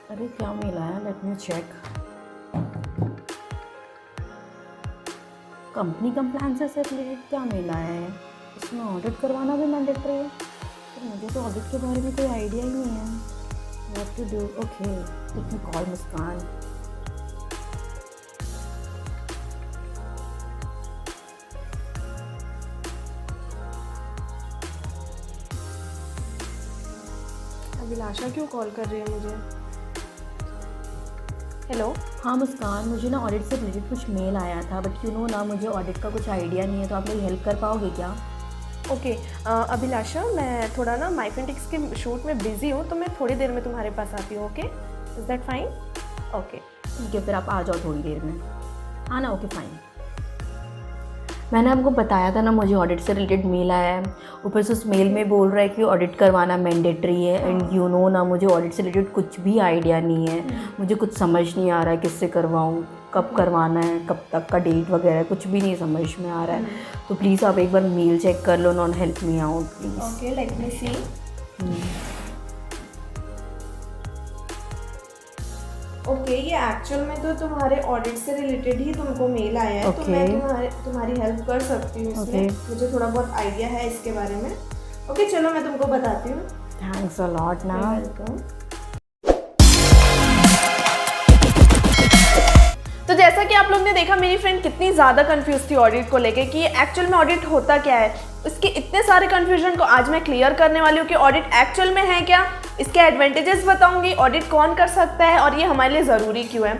अरे क्या मिला है, let me check. Company compliances से रिलेटेड क्या मिला है? इसमें ऑडिट करवाना भी मैंडेटरी है। तो मुझे तो ऑडिट के बारे में कोई आइडिया ही नहीं है। What to do? Okay, let me call Muskan. Abhilasha क्यों कॉल कर रही है मुझे? हेलो। हाँ मुस्कान, मुझे ना ऑडिट से रिलेटेड कुछ मेल आया था, बट यू नो ना मुझे ऑडिट का कुछ आइडिया नहीं है, तो आप मेरी हेल्प कर पाओगे क्या? ओके अभिलाषा, मैं थोड़ा ना माइफिनटेक्स के शूट में बिज़ी हूँ, तो मैं थोड़ी देर में तुम्हारे पास आती हूँ। Okay, is that fine? Okay ठीक है, फिर आप आ जाओ थोड़ी देर में। हाँ ना, ओके फाइन। मैंने आपको बताया था ना मुझे ऑडिट से रिलेटेड मेल आया है। ऊपर से उस मेल में बोल रहा है कि ऑडिट करवाना मैंडेटरी है। एंड यू नो ना मुझे ऑडिट से रिलेटेड कुछ भी आइडिया नहीं है। मुझे कुछ समझ नहीं आ रहा है किससे करवाऊँ, कब करवाना है, कब तक का डेट वगैरह कुछ भी नहीं समझ में आ रहा है। तो प्लीज़ आप एक बार मेल चेक कर लो not help me out please. Okay, let me see. Okay, ये एक्चुअल में तो तुम्हारे ऑडिट से रिलेटेड ही तुमको मेल आया है। तो मैं तुम्हारी हेल्प कर सकती हूँ इसमें। मुझे थोड़ा बहुत आइडिया है इसके बारे में। ओके, चलो मैं तुमको बताती हूँ। थैंक्स अ लॉट ना। वेलकम। तो जैसा कि आप लोग ने देखा, मेरी फ्रेंड कितनी ज़्यादा कंफ्यूज थी ऑडिट को लेके कि एक्चुअल में ऑडिट होता क्या है। इसके इतने सारे कंफ्यूजन को आज मैं क्लियर करने वाली हूँ कि ऑडिट एक्चुअल में है क्या, इसके एडवांटेजेस बताऊंगी, ऑडिट कौन कर सकता है और ये हमारे लिए ज़रूरी क्यों है।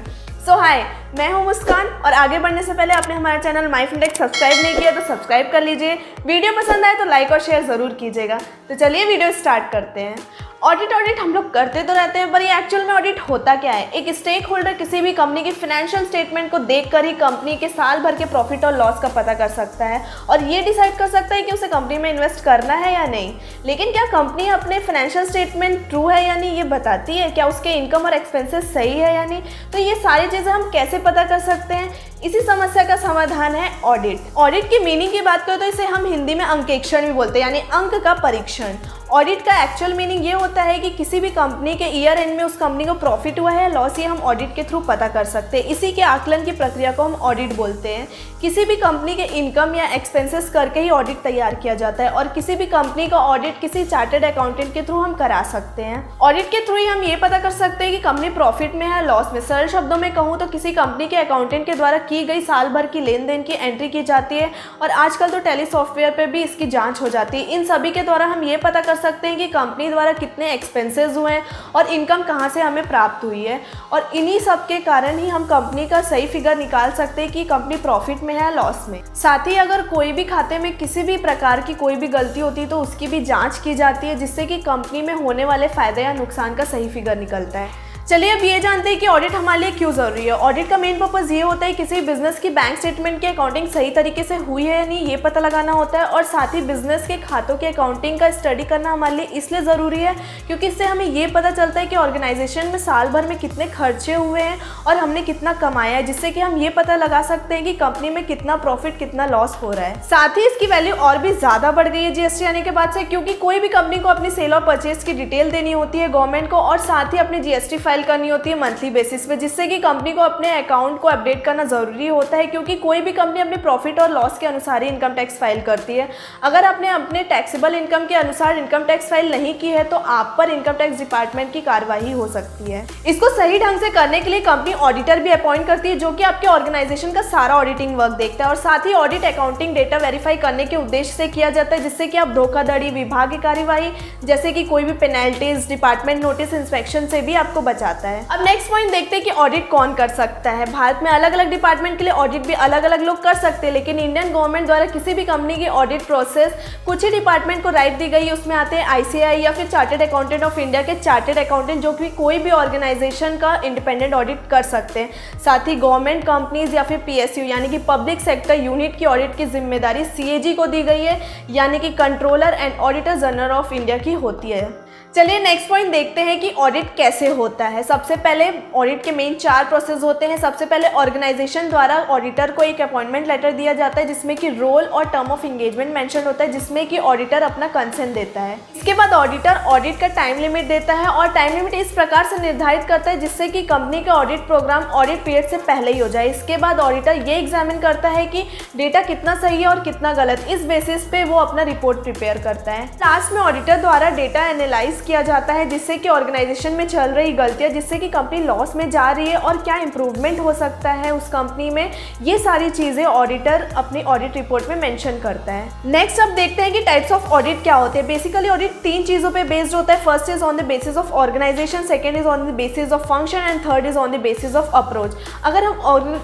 सो हाय, मैं हूँ मुस्कान, और आगे बढ़ने से पहले आपने हमारा चैनल माइफिनटेक्स सब्सक्राइब नहीं किया तो सब्सक्राइब कर लीजिए। वीडियो पसंद आए तो लाइक और शेयर ज़रूर कीजिएगा। तो चलिए वीडियो स्टार्ट करते हैं। ऑडिट हम लोग करते तो रहते हैं, पर ये एक्चुअल में ऑडिट होता क्या है। एक स्टेक होल्डर किसी भी कंपनी की फाइनेंशियल स्टेटमेंट को देखकर ही कंपनी के साल भर के प्रॉफिट और लॉस का पता कर सकता है और ये डिसाइड कर सकता है कि उसे कंपनी में इन्वेस्ट करना है या नहीं। लेकिन क्या कंपनी अपने फाइनेंशियल स्टेटमेंट ट्रू है या नहीं ये बताती है? क्या उसके इनकम और एक्सपेंसेस सही है या नहीं? तो ये सारी चीज़ें हम कैसे पता कर सकते हैं? इसी समस्या का समाधान है ऑडिट। ऑडिट की मीनिंग की बात करें तो इसे हम हिंदी में अंकेक्षण भी बोलते हैं, यानी अंक का परीक्षण। ऑडिट का एक्चुअल मीनिंग ये होता है कि किसी भी कंपनी के ईयर एंड में उस कंपनी को प्रॉफिट हुआ है या लॉस, ये हम ऑडिट के थ्रू पता कर सकते हैं। इसी के आकलन की प्रक्रिया को हम ऑडिट बोलते हैं। किसी भी कंपनी के इनकम या एक्सपेंसेस करके ही ऑडिट तैयार किया जाता है और किसी भी कंपनी का ऑडिट किसी चार्टर्ड अकाउंटेंट के थ्रू हम करा सकते हैं। ऑडिट के थ्रू ही हम ये पता कर सकते हैं कि कंपनी प्रॉफिट में है, लॉस में। सरल शब्दों में कहूँ तो किसी कंपनी के अकाउंटेंट के द्वारा की गई साल भर की लेन देन की एंट्री की जाती है और आजकल तो टेली सॉफ्टवेयर पे भी इसकी जांच हो जाती है। इन सभी के द्वारा हम ये पता कर सकते हैं कि कंपनी द्वारा कितने एक्सपेंसेस हुए हैं और इनकम कहाँ से हमें प्राप्त हुई है, और इन्हीं सब के कारण ही हम कंपनी का सही फिगर निकाल सकते हैं कि कंपनी प्रॉफिट में है लॉस में। साथ ही अगर कोई भी खाते में किसी भी प्रकार की कोई भी गलती होती है तो उसकी भी जाँच की जाती है, जिससे कि कंपनी में होने वाले फायदे या नुकसान का सही फिगर निकलता है। चलिए अब ये जानते हैं कि ऑडिट हमारे लिए क्यों ज़रूरी है। ऑडिट का मेन पर्पज़ ये होता है किसी बिजनेस की बैंक स्टेटमेंट की अकाउंटिंग सही तरीके से हुई है या नहीं ये पता लगाना होता है, और साथ ही बिजनेस के खातों की अकाउंटिंग का स्टडी करना हमारे लिए इसलिए ज़रूरी है क्योंकि इससे हमें ये पता चलता है कि ऑर्गेनाइजेशन में साल भर में कितने खर्चे हुए हैं और हमने कितना कमाया है, जिससे कि हम ये पता लगा सकते हैं कि कंपनी में कितना प्रॉफिट कितना लॉस हो रहा है। साथ ही इसकी वैल्यू और भी ज़्यादा बढ़ गई है जीएसटी आने के बाद से, क्योंकि कोई भी कंपनी को अपनी सेल और परचेज की डिटेल देनी होती है गवर्नमेंट को, और साथ ही अपनी जीएसटी फाइल करनी होती है मंथली बेसिस पे, जिससे कि कंपनी को अपने अकाउंट को अपडेट करना जरूरी होता है, क्योंकि कोई भी कंपनी अपने प्रॉफिट और लॉस के अनुसार ही इनकम टैक्स फाइल करती है। अगर आपने अपने टैक्सेबल इनकम के अनुसार इनकम टैक्स फाइल नहीं की है तो आप पर इनकम टैक्स डिपार्टमेंट की कार्रवाई हो सकती है। इसको सही ढंग से करने के लिए कंपनी ऑडिटर भी अपॉइंट करती है, जो कि आपके ऑर्गेनाइजेशन का सारा ऑडिटिंग वर्क देखता है, और साथ ही ऑडिट अकाउंटिंग डेटा वेरीफाई करने के उद्देश्य से किया जाता है, जिससे कि आप धोखाधड़ी, विभाग की कार्यवाही जैसे कि कोई भी पेनल्टीज, डिपार्टमेंट नोटिस, इंस्पेक्शन से भी आपको बचाता है। अब नेक्स्ट पॉइंट देखते हैं कि ऑडिट कौन कर सकता है। भारत में अलग अलग डिपार्टमेंट के लिए ऑडिट भी अलग अलग लोग कर सकते हैं, लेकिन इंडियन गवर्नमेंट द्वारा किसी भी कंपनी की ऑडिट प्रोसेस कुछ ही डिपार्टमेंट को राइट दी गई है। उसमें आते हैं आईसीएआई या फिर चार्टर्ड अकाउंटेंट ऑफ इंडिया के चार्टर्ड अकाउंटेंट, जो कि कोई भी ऑर्गेनाइजेशन का इंडिपेंडेंट ऑडिट कर सकते हैं। साथ ही गवर्नमेंट कंपनीज या फिर पीएसयू यानी कि पब्लिक सेक्टर यूनिट की ऑडिट की जिम्मेदारी सीएजी को दी गई है, यानी कि controller and auditor general of India की होती है। चलिए नेक्स्ट पॉइंट देखते हैं कि ऑडिट कैसे होता है। सबसे पहले ऑडिट के मेन 4 प्रोसेस होते हैं। सबसे पहले ऑर्गेनाइजेशन द्वारा ऑडिटर को एक अपॉइंटमेंट लेटर दिया जाता है जिसमें कि रोल और टर्म ऑफ एंगेजमेंट मेंशन होता है, जिसमें कि ऑडिटर अपना कंसेंट देता है। इसके बाद ऑडिटर ऑडिट का टाइम लिमिट देता है और टाइम लिमिट इस प्रकार से निर्धारित करता है जिससे कि कंपनी का ऑडिट प्रोग्राम ऑडिट पीरियड से पहले ही हो जाए। इसके बाद ऑडिटर ये एग्जामिन करता है कि डेटा कितना सही है और कितना गलत, इस बेसिस पे वो अपना रिपोर्ट प्रिपेयर करता है। लास्ट में ऑडिटर द्वारा डेटा एनालाइज किया जाता है जिससे कि ऑर्गेनाइजेशन में चल रही गलतियां, जिससे कि कंपनी लॉस में जा रही है और क्या इंप्रूवमेंट हो सकता है उस कंपनी में, ये सारी चीजें ऑडिटर अपनी ऑडिट रिपोर्ट में मेंशन करता है। नेक्स्ट अब देखते हैं कि टाइप्स ऑफ ऑडिट क्या होते हैं। बेसिकली ऑडिट 3 चीजों पे बेस्ड होता है। First is on the basis of organisation, second is on the basis of function and third is on the basis of approach. अगर हम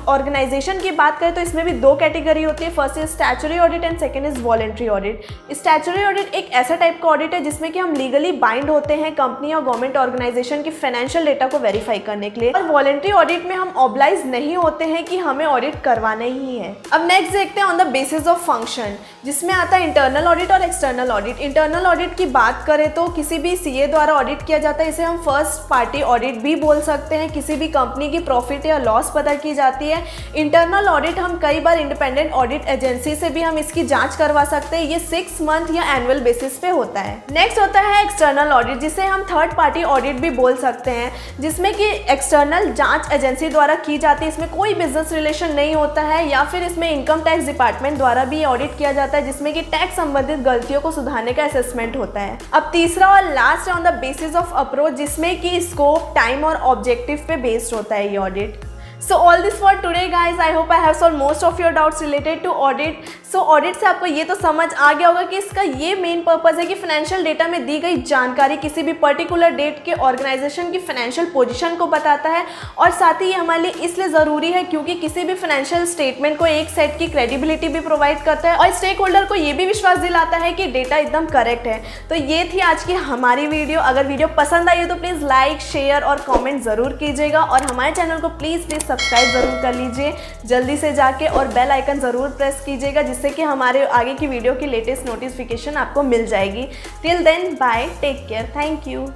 ऑर्गेनाइजेशन की बात करें तो इसमें भी 2 कैटेगरी होती है। First is statutory audit and second is voluntary audit. Statutory audit एक ऐसा टाइप का ऑडिट है जिसमें कि हम लीगली बाइंड होते हैं कंपनी और गवर्नमेंट ऑर्गेनाइजेशन की फाइनेंशियल डेटा को वेरीफाई करने के लिए। और वॉलंटरी ऑडिट में हम ऑब्लाइज नहीं होते हैं कि हमें ऑडिट करवाना ही है। अब नेक्स्ट देखते हैं on the basis of function, जिसमें आता है इंटरनल ऑडिट और एक्सटर्नल ऑडिट। इंटरनल ऑडिट की बात करें तो किसी भी सीए द्वारा ऑडिट किया जाता है, इसे हम फर्स्ट पार्टी ऑडिट भी बोल सकते हैं। किसी भी कंपनी की प्रॉफिट या लॉस पता की जाती है। इंटरनल ऑडिट हम कई बार इंडिपेंडेंट ऑडिट एजेंसी से भी हम इसकी जांच करवा सकते हैं। ये 6 मंथ या एनुअल बेसिस पे होता है। नेक्स्ट होता है एक्सटर्नल ऑडिट, जिसे हम थर्ड पार्टी ऑडिट भी बोल सकते हैं, जिसमें कि एक्सटर्नल जांच एजेंसी द्वारा की जाती है। इसमें कोई बिजनेस रिलेशन नहीं होता है, या फिर इसमें इनकम टैक्स डिपार्टमेंट द्वारा भी ऑडिट किया जाता है जिसमें कि टैक्स संबंधित गलतियों को सुधारने का असेसमेंट होता है। अब तीसरा और लास्ट है on the basis of approach, जिसमें कि स्कोप, टाइम और ऑब्जेक्टिव पे बेस्ड होता है ये audit. So all this for today guys, I hope I have solved most of your doubts related to audit. So audit से आपको ये तो समझ आ गया होगा कि इसका ये मेन पर्पस है कि फाइनेंशियल डेटा में दी गई जानकारी किसी भी पर्टिकुलर डेट के ऑर्गेनाइजेशन की फाइनेंशियल पोजीशन को बताता है, और साथ ही ये हमारे लिए इसलिए ज़रूरी है क्योंकि किसी भी फाइनेंशियल स्टेटमेंट को एक सेट की क्रेडिबिलिटी भी प्रोवाइड करता है और स्टेक होल्डर को ये भी विश्वास दिलाता है कि डेटा एकदम करेक्ट है। तो ये थी आज की हमारी वीडियो। अगर वीडियो पसंद आई हो तो प्लीज़ लाइक, शेयर और कॉमेंट ज़रूर कीजिएगा, और हमारे चैनल को प्लीज़ सब्सक्राइब ज़रूर कर लीजिए जल्दी से जाके, और बेल आइकन ज़रूर प्रेस कीजिएगा जिससे कि हमारे आगे की वीडियो की लेटेस्ट नोटिफिकेशन आपको मिल जाएगी। Till then bye, take care, thank you.